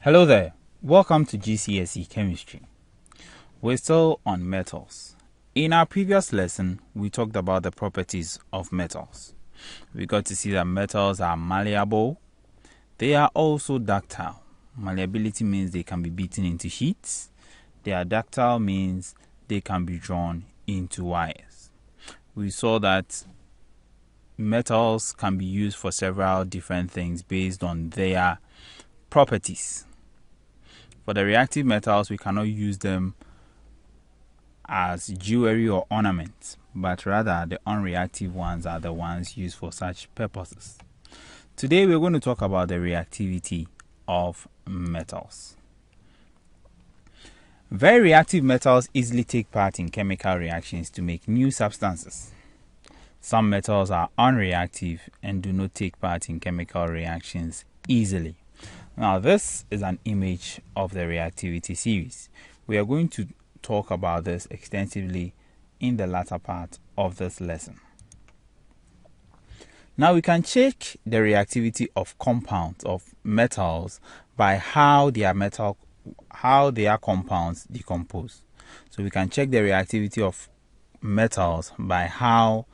Hello there, welcome to GCSE Chemistry. We're still on metals. In our previous lesson, we talked about the properties of metals. We got to see that metals are malleable. They are also ductile. Malleability means they can be beaten into sheets. They are ductile means they can be drawn into wires. We saw that metals can be used for several different things based on their properties. For the reactive metals, we cannot use them as jewelry or ornaments, but rather the unreactive ones are the ones used for such purposes. Today we're going to talk about the reactivity of metals. Very reactive metals easily take part in chemical reactions to make new substances. Some metals are unreactive and do not take part in chemical reactions easily. Now, this is an image of the reactivity series. We are going to talk about this extensively in the latter part of this lesson. Now, we can check the reactivity of compounds of metals by how their compounds decompose. So we can check the reactivity of metals by how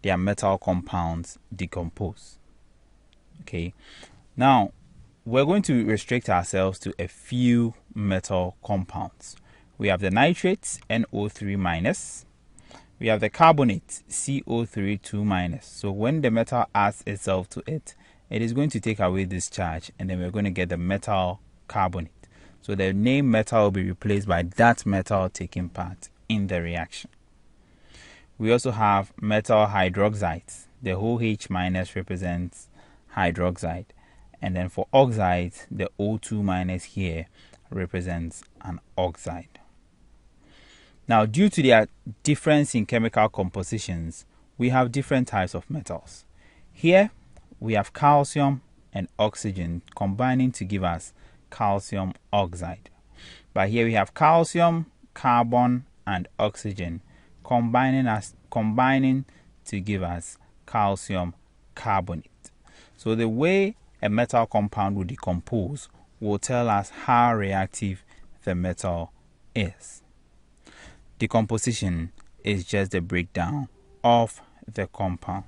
their metal compounds decompose. Okay. Now, we're going to restrict ourselves to a few metal compounds. We have the nitrates, NO3-. We have the carbonate, CO3 2-. So when the metal adds itself to it, it is going to take away this charge, and then we're going to get the metal carbonate. So the name metal will be replaced by that metal taking part in the reaction. We also have metal hydroxides. The OH- represents hydroxide. And then for oxides, the O2- here represents an oxide. Now, due to their difference in chemical compositions, we have different types of metals. Here, we have calcium and oxygen combining to give us calcium oxide. But here we have calcium, carbon, and oxygen combining to give us calcium carbonate. So the way a metal compound will decompose will tell us how reactive the metal is. Decomposition is just the breakdown of the compound.